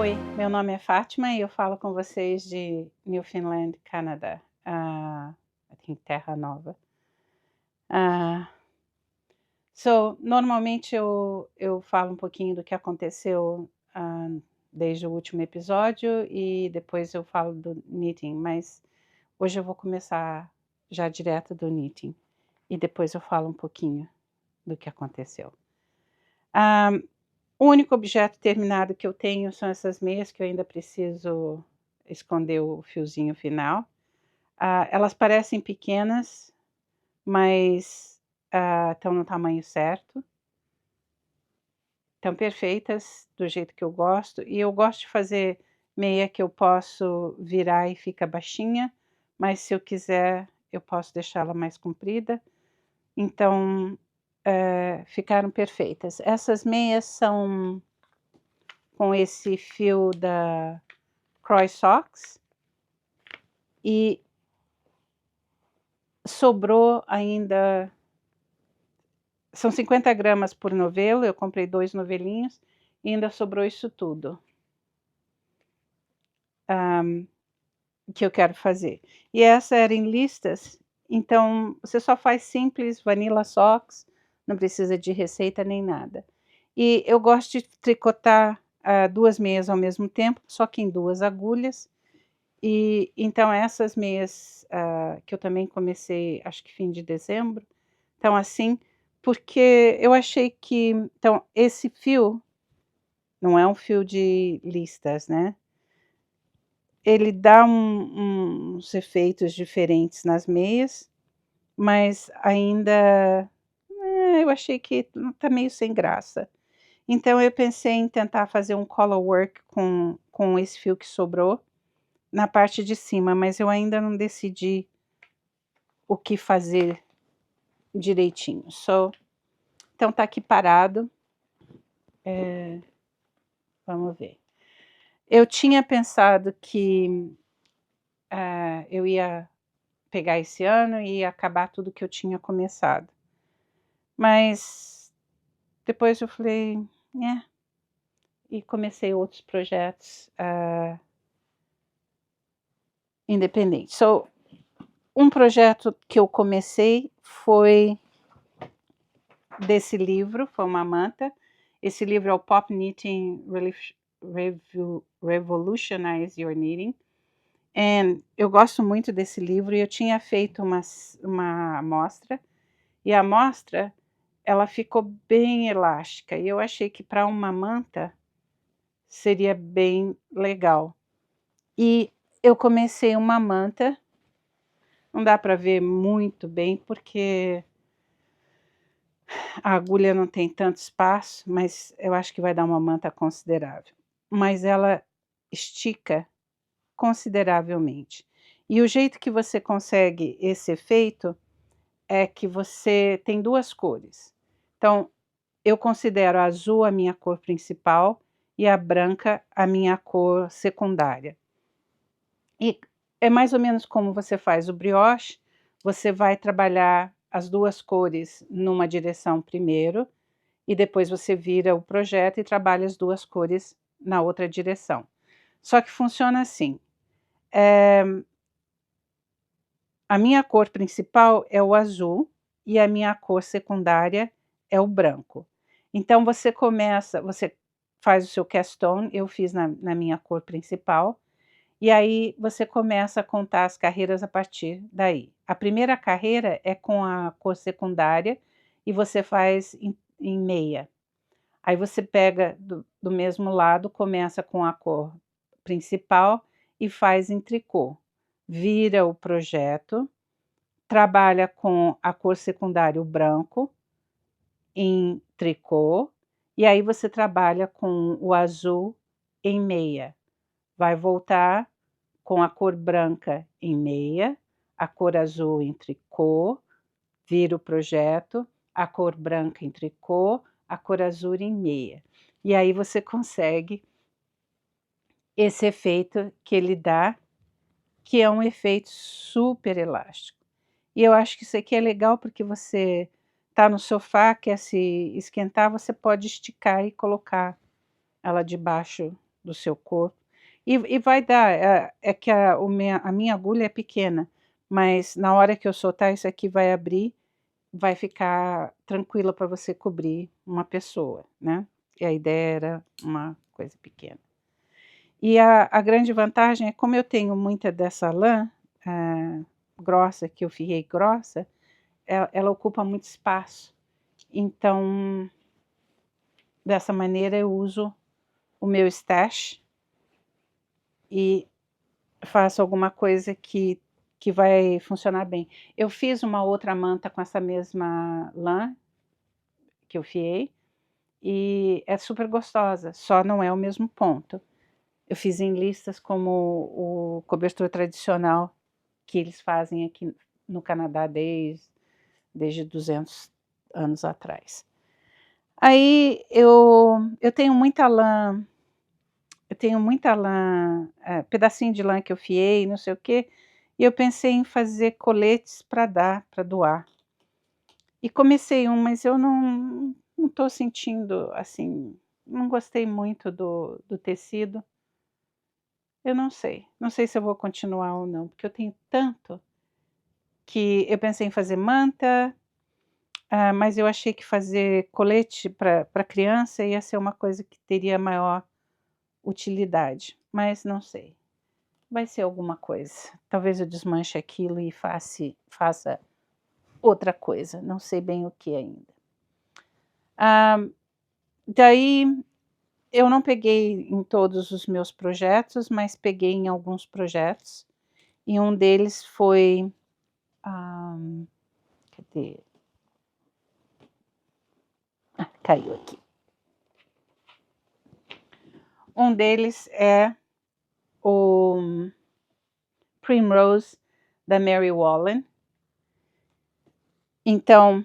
Oi, meu nome é Fátima e eu falo com vocês de Newfoundland, Canadá. I think Terra Nova. Normalmente eu falo um pouquinho do que aconteceu desde o último episódio e depois eu falo do knitting, mas hoje eu vou começar já direto do knitting e depois eu falo um pouquinho do que aconteceu. O único objeto terminado que eu tenho são essas meias que eu ainda preciso esconder o fiozinho final. Elas parecem pequenas, mas estão no tamanho certo. Estão perfeitas, do jeito que eu gosto. E eu gosto de fazer meia que eu posso virar e fica baixinha, mas se eu quiser, eu posso deixá-la mais comprida. Então, ficaram perfeitas. Essas meias são com esse fio da Croy Socks e sobrou ainda, são 50 gramas por novelo, eu comprei 2 novelinhos e ainda sobrou isso tudo que eu quero fazer. E essa era em listas, então você só faz simples, vanilla socks, não precisa de receita nem nada. E eu gosto de tricotar 2 meias ao mesmo tempo, só que em 2 agulhas. E então essas meias que eu também comecei, acho que fim de dezembro, então assim, porque eu achei que, então esse fio não é um fio de listas, né? Ele dá uns efeitos diferentes nas meias, mas ainda eu achei que tá meio sem graça. Então eu pensei em tentar fazer um collar work com esse fio que sobrou na parte de cima, mas eu ainda não decidi o que fazer direitinho. Então tá aqui parado. Vamos ver. Eu tinha pensado que eu ia pegar esse ano e acabar tudo que eu tinha começado. Mas depois eu falei, e comecei outros projetos independentes. Um projeto que eu comecei foi desse livro, foi uma manta. Esse livro é o Pop Knitting Revolutionize Your Knitting. Eu gosto muito desse livro e eu tinha feito uma amostra. E a amostra, ela ficou bem elástica. E eu achei que para uma manta seria bem legal. E eu comecei uma manta. Não dá para ver muito bem porque a agulha não tem tanto espaço, mas eu acho que vai dar uma manta considerável. Mas ela estica consideravelmente. E o jeito que você consegue esse efeito é que você tem 2 cores. Então, eu considero a azul a minha cor principal e a branca a minha cor secundária. E é mais ou menos como você faz o brioche, você vai trabalhar as 2 cores numa direção primeiro, e depois você vira o projeto e trabalha as 2 cores na outra direção. Só que funciona assim, a minha cor principal é o azul e a minha cor secundária é o branco. Então você faz o seu cast on, eu fiz na minha cor principal, e aí você começa a contar as carreiras a partir daí. A primeira carreira é com a cor secundária e você faz em meia. Aí você pega do mesmo lado, começa com a cor principal e faz em tricô. Vira o projeto, trabalha com a cor secundária, o branco, em tricô, e aí você trabalha com o azul em meia. Vai voltar com a cor branca em meia, a cor azul em tricô, vira o projeto, a cor branca em tricô, a cor azul em meia. E aí você consegue esse efeito que ele dá, que é um efeito super elástico. E eu acho que isso aqui é legal porque você está no sofá, quer se esquentar, você pode esticar e colocar ela debaixo do seu corpo. E vai dar, é que a minha agulha é pequena, mas na hora que eu soltar isso aqui vai abrir, vai ficar tranquila para você cobrir uma pessoa, né. E a ideia era uma coisa pequena. E a grande vantagem é como eu tenho muita dessa lã, grossa, que eu fiei grossa, ela ocupa muito espaço. Então, dessa maneira eu uso o meu stash e faço alguma coisa que vai funcionar bem. Eu fiz uma outra manta com essa mesma lã que eu fiei, e é super gostosa, só não é o mesmo ponto. Eu fiz em listas como o cobertor tradicional que eles fazem aqui no Canadá desde 200 anos atrás. Aí eu tenho muita lã, pedacinho de lã que eu fiei, não sei o quê, e eu pensei em fazer coletes para dar, para doar. E comecei um, mas eu não estou sentindo, assim, não gostei muito do tecido. Eu não sei se eu vou continuar ou não, porque eu tenho tanto que eu pensei em fazer manta, mas eu achei que fazer colete para criança ia ser uma coisa que teria maior utilidade, mas não sei. Vai ser alguma coisa. Talvez eu desmanche aquilo e faça outra coisa, não sei bem o que ainda. Daí eu não peguei em todos os meus projetos, mas peguei em alguns projetos, e um deles foi, cadê? Caiu aqui. Um deles é o Primrose, da Mary Wallen. Então,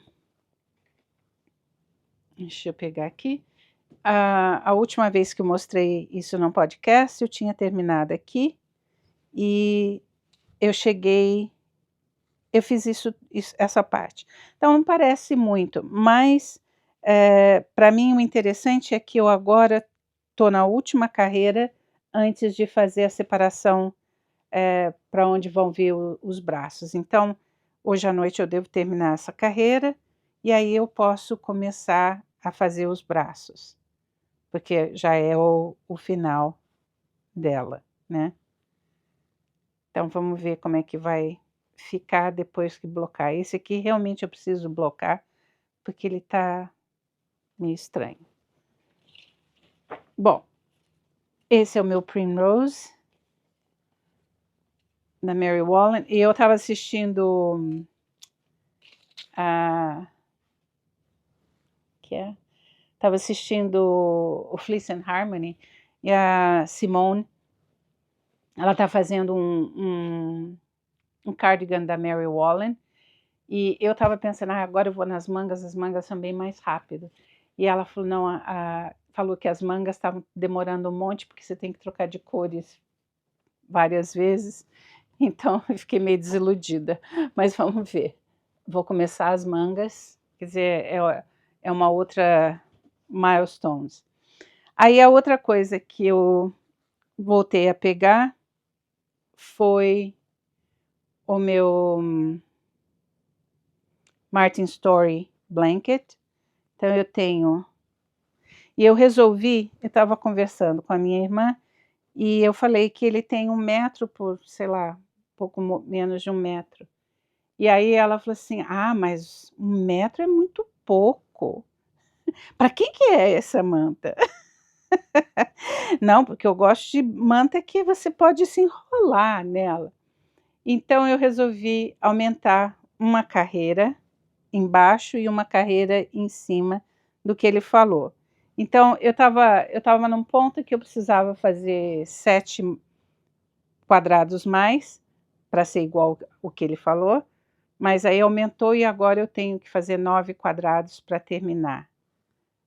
deixa eu pegar aqui. A última vez que eu mostrei isso no podcast, eu tinha terminado aqui, e eu fiz essa parte. Então não parece muito, mas para mim o interessante é que eu agora estou na última carreira antes de fazer a separação para onde vão vir os braços. Então, hoje à noite eu devo terminar essa carreira e aí eu posso começar a fazer os braços, porque já é o final dela, né? Então vamos ver como é que vai ficar depois que blocar. Esse aqui realmente eu preciso blocar, porque ele está meio estranho. Bom, esse é o meu Primrose, da Mary Wallen, e eu estava assistindo estava assistindo o Fleece and Harmony, e a Simone, ela está fazendo um cardigan da Mary Wallen, e eu estava pensando, agora eu vou nas mangas, as mangas são bem mais rápido. E ela falou, não, falou que as mangas estavam demorando um monte, porque você tem que trocar de cores várias vezes. Então, eu fiquei meio desiludida. Mas vamos ver. Vou começar as mangas, quer dizer, é uma outra milestones. Aí a outra coisa que eu voltei a pegar foi o meu Martin Story Blanket. Então eu tenho, e eu resolvi, eu estava conversando com a minha irmã, e eu falei que ele tem 1 metro por, sei lá, pouco menos de 1 metro. E aí ela falou assim, mas 1 metro é muito pouco. Para que é essa manta? Não, porque eu gosto de manta que você pode se enrolar nela. Então eu resolvi aumentar uma carreira embaixo e uma carreira em cima do que ele falou. Então eu estava num ponto que eu precisava fazer 7 quadrados mais para ser igual o que ele falou, mas aí aumentou e agora eu tenho que fazer 9 quadrados para terminar.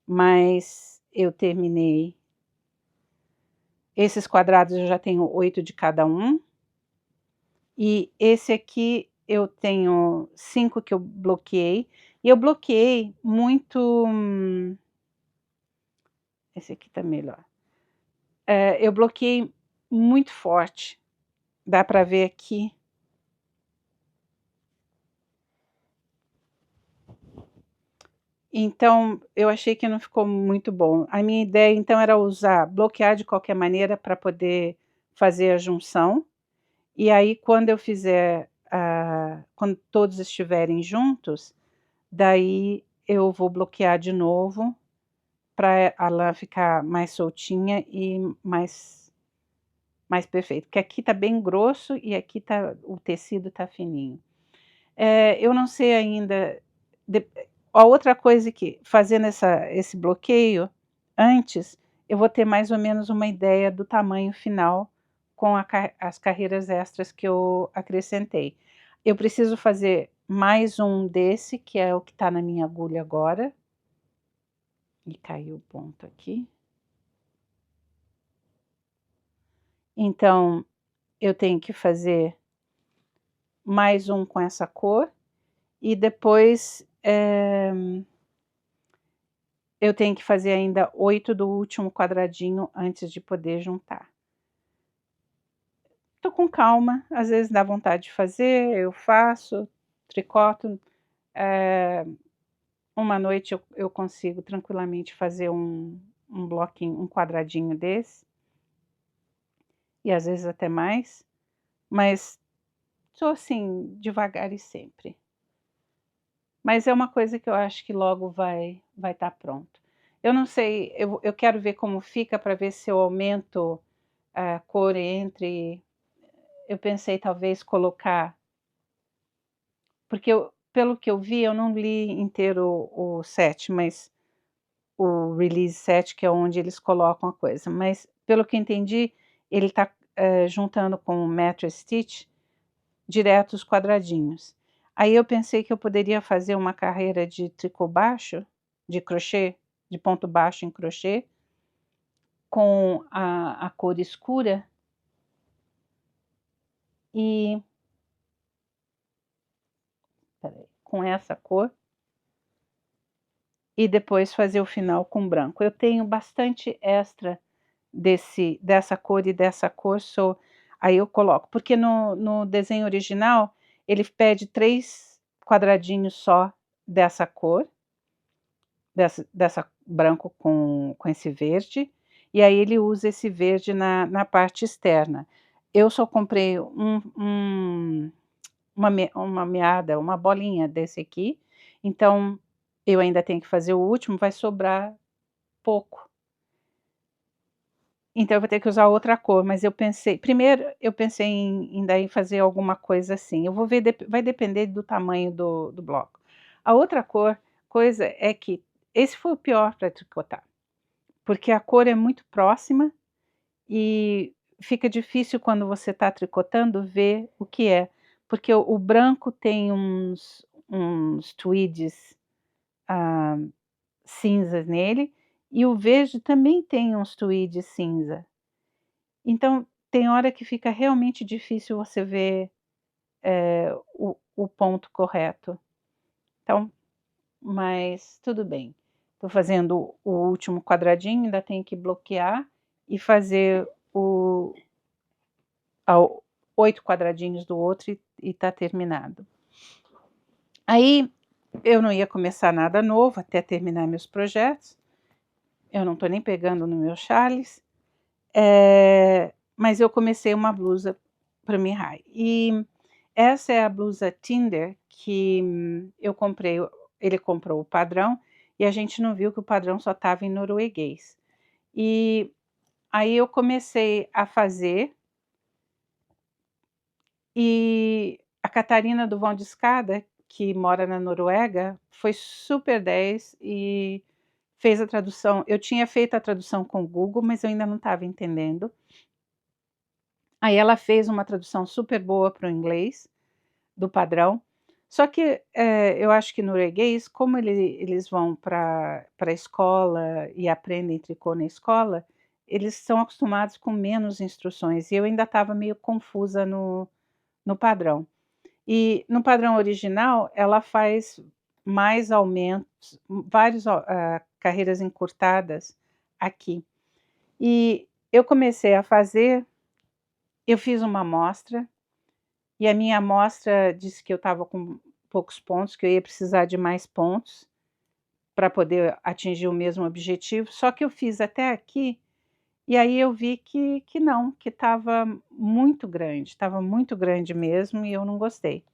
Mas eu terminei. Esses quadrados eu já tenho 8 de cada um. E esse aqui eu tenho 5 que eu bloqueei. E eu bloqueei muito. Esse aqui tá melhor. eu bloqueei muito forte, dá para ver aqui. Então, eu achei que não ficou muito bom. A minha ideia então era bloquear de qualquer maneira para poder fazer a junção, e aí quando eu fizer quando todos estiverem juntos, daí eu vou bloquear de novo, para a lã ficar mais soltinha e mais perfeito, porque aqui tá bem grosso e aqui o tecido tá fininho. Eu não sei ainda, de a outra coisa que fazendo esse bloqueio antes, eu vou ter mais ou menos uma ideia do tamanho final com as carreiras extras que eu acrescentei. Eu preciso fazer mais um desse, que é o que está na minha agulha agora. E caiu o ponto aqui. Então, eu tenho que fazer mais um com essa cor e depois, eu tenho que fazer ainda 8 do último quadradinho antes de poder juntar. Tô com calma, às vezes dá vontade de fazer, eu faço, tricoto, uma noite eu consigo tranquilamente fazer um bloquinho, um quadradinho desse, e às vezes até mais, mas sou assim, devagar e sempre. Mas é uma coisa que eu acho que logo vai estar pronto. Eu não sei, eu quero ver como fica para ver se eu aumento a cor eu pensei talvez colocar, porque pelo que eu vi, eu não li inteiro o set, mas o release set, que é onde eles colocam a coisa, mas pelo que entendi, ele está juntando com o mattress stitch direto os quadradinhos. Aí eu pensei que eu poderia fazer uma carreira de tricô baixo, de crochê, de ponto baixo em crochê, com a cor escura e com essa cor, e depois fazer o final com branco. Eu tenho bastante extra dessa cor e dessa cor, aí eu coloco, porque no desenho original ele pede 3 quadradinhos só dessa cor, dessa branco com esse verde, e aí ele usa esse verde na parte externa. Eu só comprei uma meada, uma bolinha desse aqui, então eu ainda tenho que fazer o último, vai sobrar pouco. Então eu vou ter que usar outra cor, mas primeiro eu pensei em daí fazer alguma coisa assim, eu vou ver, vai depender do tamanho do bloco. A outra coisa é que esse foi o pior para tricotar, porque a cor é muito próxima e fica difícil quando você está tricotando ver o que é, porque o branco tem uns tweeds cinzas nele, e o verde também tem uns tweeds cinza. Então, tem hora que fica realmente difícil você ver, o ponto correto. Então, mas tudo bem. Estou fazendo o último quadradinho, ainda tenho que bloquear e fazer 8 quadradinhos do outro e tá terminado. Aí, eu não ia começar nada novo até terminar meus projetos. Eu não estou nem pegando no meu Charles. Mas eu comecei uma blusa para Mihai. E essa é a blusa Tinder que eu comprei. Ele comprou o padrão e a gente não viu que o padrão só estava em norueguês. E aí eu comecei a fazer, e a Catarina do Vão de Escada, que mora na Noruega, foi super 10 e fez a tradução. Eu tinha feito a tradução com o Google, mas eu ainda não estava entendendo. Aí ela fez uma tradução super boa para o inglês, do padrão. Só que eu acho que norueguês, como eles vão para a escola e aprendem tricô na escola, eles são acostumados com menos instruções. E eu ainda estava meio confusa no padrão. E no padrão original, ela faz mais aumentos, várias carreiras encurtadas aqui. E eu comecei a fazer, eu fiz uma amostra, e a minha amostra disse que eu estava com poucos pontos, que eu ia precisar de mais pontos para poder atingir o mesmo objetivo, só que eu fiz até aqui, e aí eu vi que não, que estava muito grande mesmo e eu não gostei.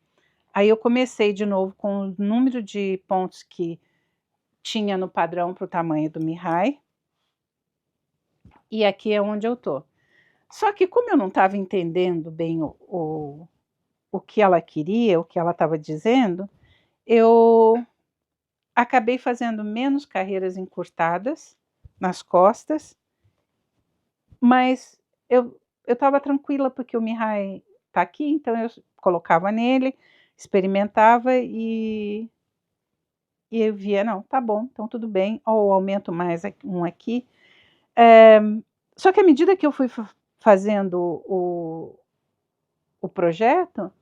Aí eu comecei de novo com o número de pontos que tinha no padrão para o tamanho do Mihai, e aqui é onde eu tô. Só que como eu não estava entendendo bem o que ela queria, o que ela estava dizendo, eu acabei fazendo menos carreiras encurtadas nas costas, mas eu estava tranquila porque o Mihai está aqui, então eu colocava nele, experimentava e eu via, não, tá bom, então tudo bem, ou aumento mais um aqui. Só que à medida que eu fui fazendo o projeto,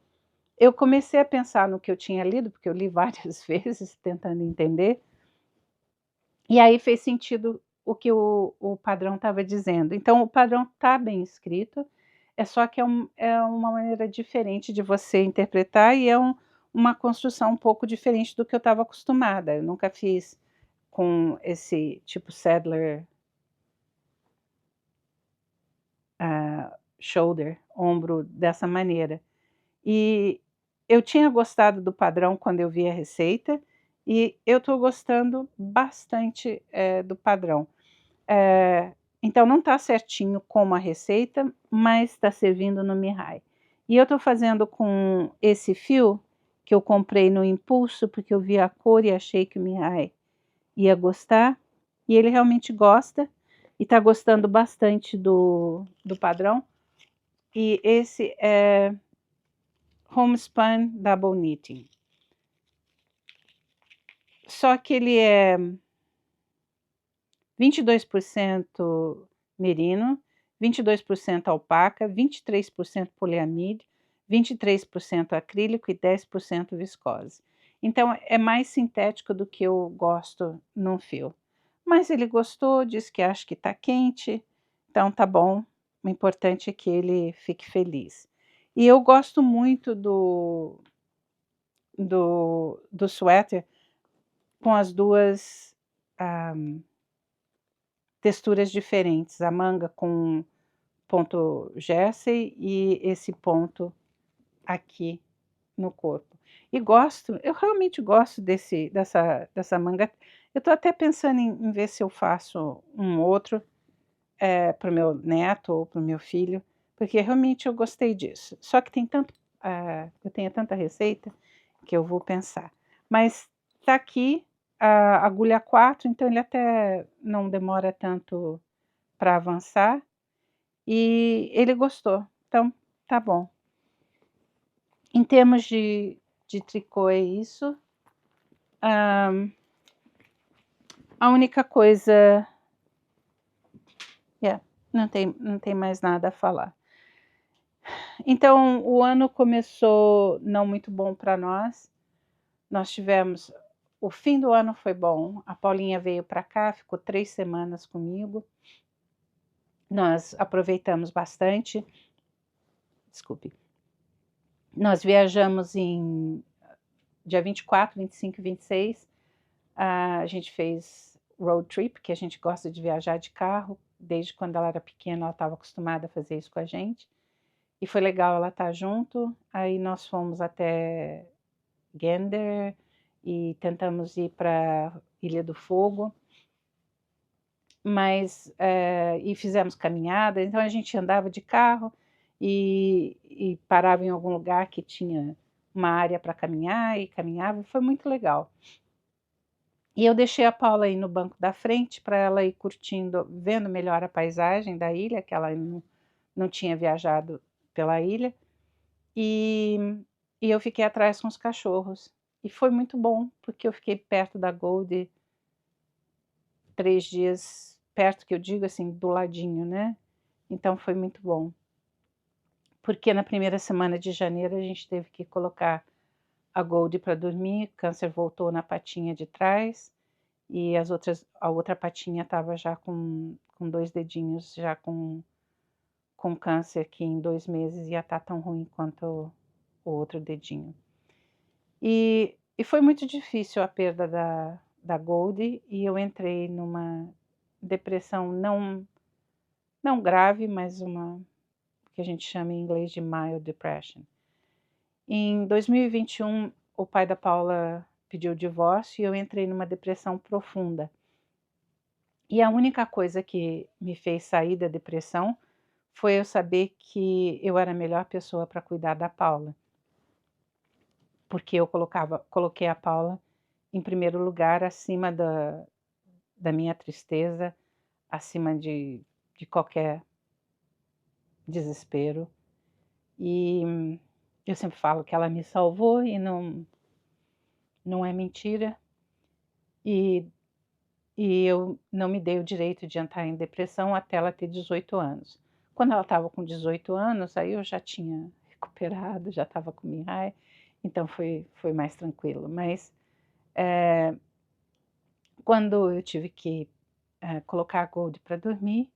eu comecei a pensar no que eu tinha lido, porque eu li várias vezes tentando entender, e aí fez sentido o que o padrão estava dizendo. Então, o padrão está bem escrito, é só que é uma maneira diferente de você interpretar e é uma construção um pouco diferente do que eu estava acostumada. Eu nunca fiz com esse tipo Sadler shoulder, ombro, dessa maneira. E eu tinha gostado do padrão quando eu vi a receita, e eu estou gostando bastante do padrão. Então não está certinho como a receita, mas está servindo no Mihai. E eu estou fazendo com esse fio que eu comprei no impulso, porque eu vi a cor e achei que o Mihai ia gostar. E ele realmente gosta, e está gostando bastante do padrão. E esse é Homespun Double Knitting. Só que ele é 22% merino, 22% alpaca, 23% poliamide, 23% acrílico e 10% viscose. Então é mais sintético do que eu gosto num fio. Mas ele gostou, disse que acha que está quente, então tá bom. O importante é que ele fique feliz. E eu gosto muito do suéter com as duas texturas diferentes, a manga com ponto jersey e esse ponto aqui no corpo. E gosto, eu realmente gosto dessa manga. Eu estou até pensando em ver se eu faço um outro para o meu neto ou para o meu filho, porque realmente eu gostei disso. Só que eu tenho tanta receita que eu vou pensar. Mas está aqui a agulha 4, então ele até não demora tanto para avançar. E ele gostou, então tá bom. Em termos de tricô é isso. A única coisa... não tem mais nada a falar. Então, o ano começou não muito bom para nós. Nós tivemos... O fim do ano foi bom. A Paulinha veio para cá, ficou 3 semanas comigo. Nós aproveitamos bastante. Desculpe. Nós viajamos em dia 24, 25 e 26. A gente fez road trip, que a gente gosta de viajar de carro. Desde quando ela era pequena, ela estava acostumada a fazer isso com a gente. E foi legal ela estar junto. Aí nós fomos até Gander e tentamos ir para Ilha do Fogo. E fizemos caminhada. Então a gente andava de carro e parava em algum lugar que tinha uma área para caminhar e caminhava. Foi muito legal. E eu deixei a Paula aí no banco da frente para ela ir curtindo, vendo melhor a paisagem da ilha, que ela não tinha viajado pela ilha. E eu fiquei atrás com os cachorros. E foi muito bom, porque eu fiquei perto da Gold 3 dias, perto que eu digo assim, do ladinho, né? Então foi muito bom. Porque na primeira semana de janeiro a gente teve que colocar a Gold para dormir, Câncer voltou na patinha de trás, e a outra patinha estava já com com 2 dedinhos já com câncer, que em 2 meses ia estar tão ruim quanto o outro dedinho. E foi muito difícil a perda da Goldie, e eu entrei numa depressão não grave, mas uma que a gente chama em inglês de mild depression. Em 2021, o pai da Paula pediu o divórcio e eu entrei numa depressão profunda. E a única coisa que me fez sair da depressão foi eu saber que eu era a melhor pessoa para cuidar da Paula. Porque eu coloquei a Paula em primeiro lugar, acima da minha tristeza, acima de qualquer desespero. E eu sempre falo que ela me salvou e não é mentira. E eu não me dei o direito de entrar em depressão até ela ter 18 anos. Quando ela estava com 18 anos, aí eu já tinha recuperado, já estava com Mihai, então foi mais tranquilo. Mas quando eu tive que colocar a Gold para dormir,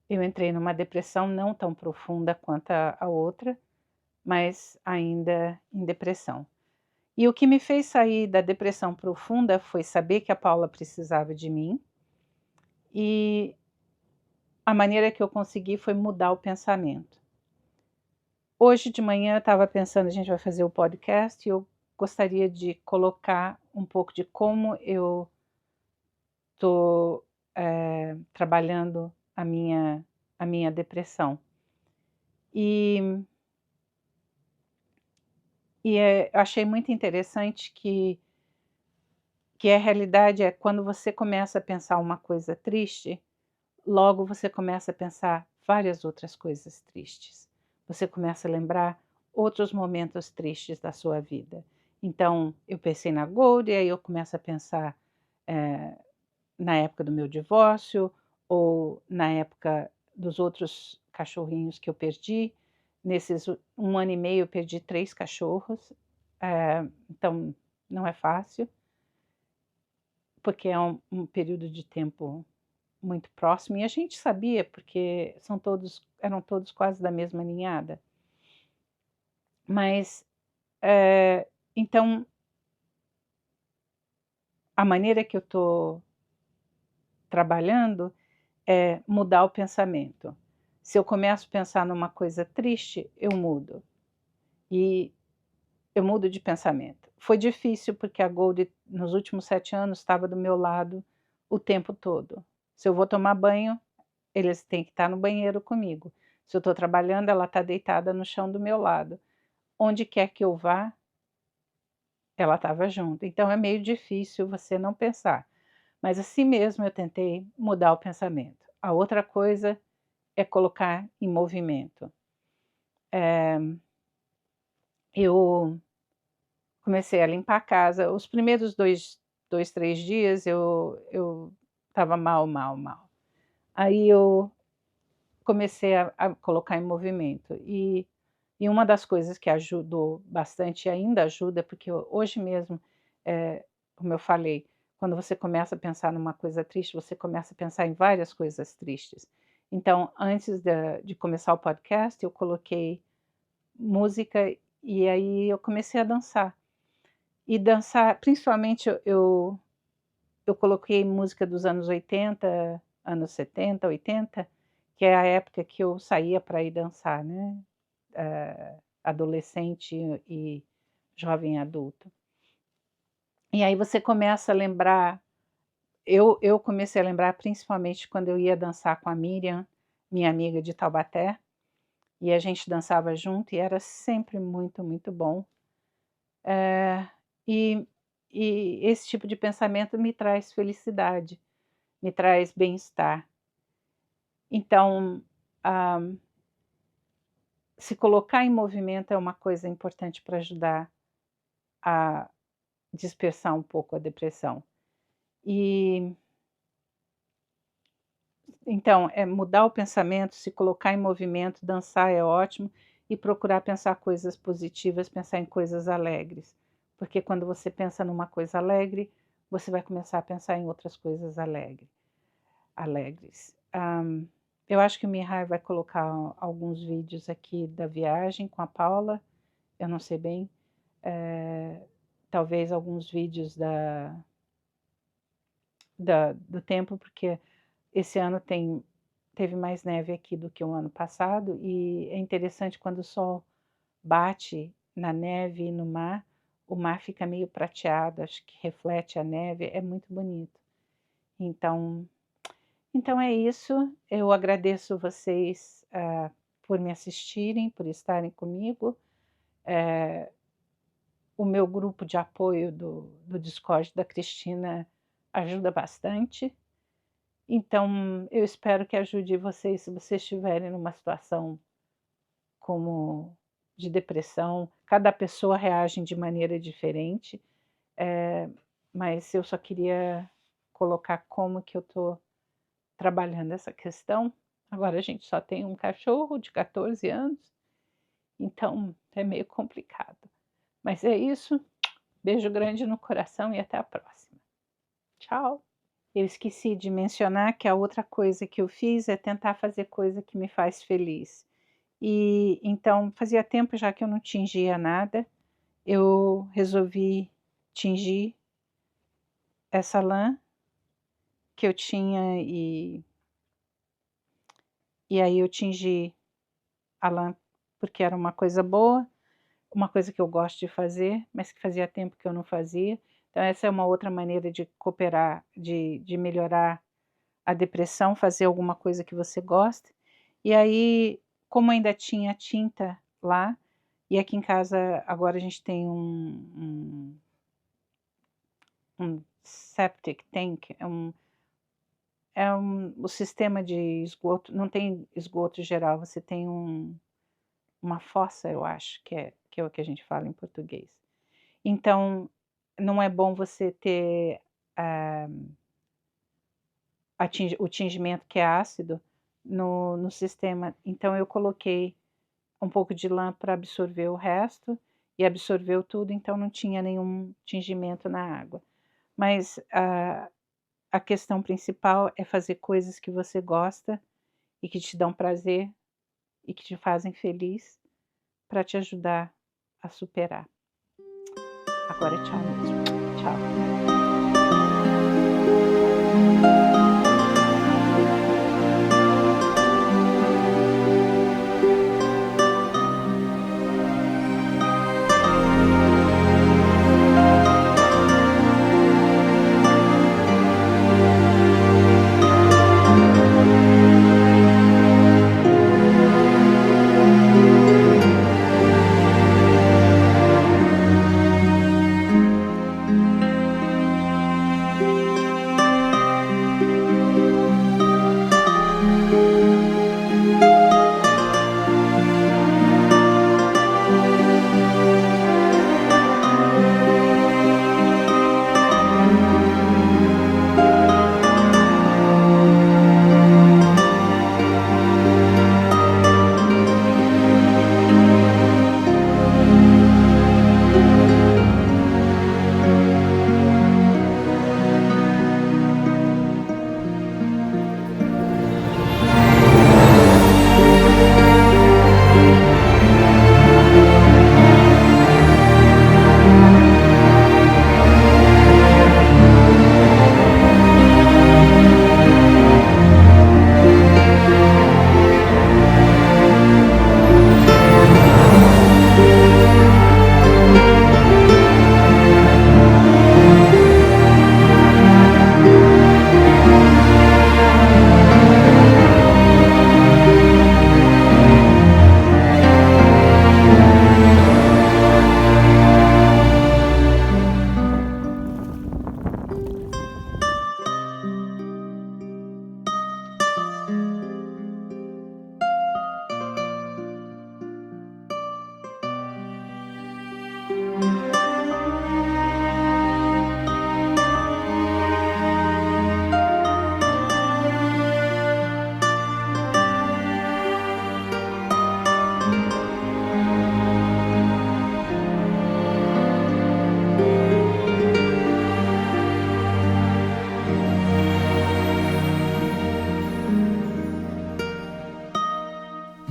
eu entrei numa depressão não tão profunda quanto a outra, mas ainda em depressão. E o que me fez sair da depressão profunda foi saber que a Paula precisava de mim, e a maneira que eu consegui foi mudar o pensamento. Hoje de manhã eu estava pensando, a gente vai fazer o podcast, e eu gostaria de colocar um pouco de como eu estou trabalhando a minha depressão. E eu achei muito interessante que a realidade é quando você começa a pensar uma coisa triste, logo você começa a pensar várias outras coisas tristes. Você começa a lembrar outros momentos tristes da sua vida. Então, eu pensei na Gold, e aí eu começo a pensar na época do meu divórcio, ou na época dos outros cachorrinhos que eu perdi. Nesses 1 ano e meio eu perdi 3 cachorros, então não é fácil, porque é um período de tempo muito próximo, e a gente sabia, porque eram todos quase da mesma ninhada. Mas, então, a maneira que eu estou trabalhando é mudar o pensamento. Se eu começo a pensar numa coisa triste, eu mudo. E eu mudo de pensamento. Foi difícil porque a Gold, nos últimos 7 anos, estava do meu lado o tempo todo. Se eu vou tomar banho, eles têm que estar no banheiro comigo. Se eu estou trabalhando, ela está deitada no chão do meu lado. Onde quer que eu vá, ela estava junto. Então é meio difícil você não pensar. Mas assim mesmo eu tentei mudar o pensamento. A outra coisa é colocar em movimento. Eu comecei a limpar a casa. Os primeiros 2, 3 dias eu estava mal. Aí eu comecei a colocar em movimento. E uma das coisas que ajudou bastante, e ainda ajuda, porque hoje mesmo, como eu falei, quando você começa a pensar numa coisa triste, você começa a pensar em várias coisas tristes. Então, antes de começar o podcast, eu coloquei música, e aí eu comecei a dançar. E dançar, principalmente eu coloquei música dos anos 80, anos 70, 80, que é a época que eu saía para ir dançar, né? Adolescente e jovem adulto. E aí você começa a lembrar, eu comecei a lembrar principalmente quando eu ia dançar com a Miriam, minha amiga de Taubaté, e a gente dançava junto, e era sempre muito, muito bom. E esse tipo de pensamento me traz felicidade, me traz bem-estar. Então, se colocar em movimento é uma coisa importante para ajudar a dispersar um pouco a depressão. E então, é mudar o pensamento, se colocar em movimento, dançar é ótimo, e procurar pensar coisas positivas, pensar em coisas alegres. Porque quando você pensa numa coisa alegre, você vai começar a pensar em outras coisas alegres. eu acho que o Mihai vai colocar alguns vídeos aqui da viagem com a Paula, eu não sei bem, talvez alguns vídeos do tempo, porque esse ano teve mais neve aqui do que o ano passado, e é interessante quando o sol bate na neve e no mar, o mar fica meio prateado, acho que reflete a neve, é muito bonito. Então é isso, eu agradeço vocês por me assistirem, por estarem comigo. O meu grupo de apoio do Discord da Cristina ajuda bastante. Então, eu espero que ajude vocês, se vocês estiverem numa situação como de depressão. Cada pessoa reage de maneira diferente, mas eu só queria colocar como que eu estou trabalhando essa questão. Agora a gente só tem um cachorro de 14 anos, então é meio complicado. Mas é isso, beijo grande no coração e até a próxima. Tchau! Eu esqueci de mencionar que a outra coisa que eu fiz é tentar fazer coisa que me faz feliz. E então fazia tempo já que eu não tingia nada, eu resolvi tingir essa lã que eu tinha e aí eu tingi a lã porque era uma coisa boa, uma coisa que eu gosto de fazer, mas que fazia tempo que eu não fazia. Então essa é uma outra maneira de cooperar, de melhorar a depressão, fazer alguma coisa que você gosta. E aí, como ainda tinha tinta lá, e aqui em casa agora a gente tem um septic tank, o sistema de esgoto, não tem esgoto geral, você tem uma fossa, eu acho, que é o que a gente fala em português. Então, não é bom você ter o tingimento que é ácido no sistema. Então eu coloquei um pouco de lã para absorver o resto, e absorveu tudo, então não tinha nenhum tingimento na água. Mas a questão principal é fazer coisas que você gosta e que te dão prazer e que te fazem feliz para te ajudar a superar. Agora tchau mesmo. Tchau.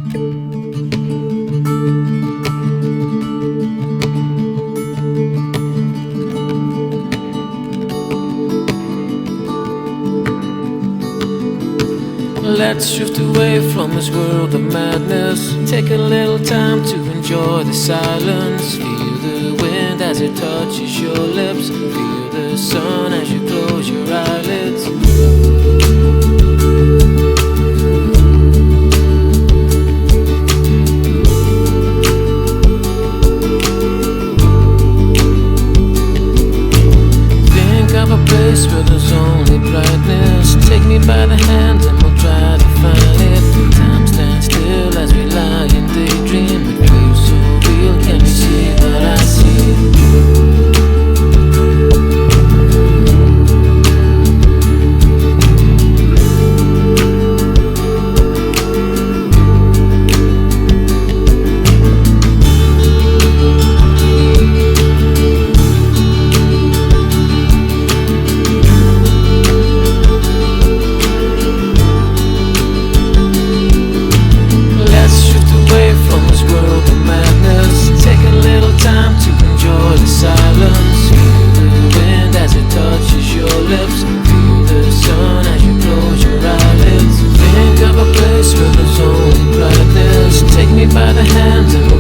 Let's drift away from this world of madness. Take a little time to enjoy the silence. Feel the wind as it touches your lips. Feel the sun as you close your eyelids. Think of a place where there's only brightness. Take me by the hand and we'll try to find it. Time stands still as we lie and daydream. It feels so real, can you see what I see? Silence, feel the wind as it touches your lips. Feel the sun as you close your eyelids. Think of a place where there's only brightness. Take me by the hand and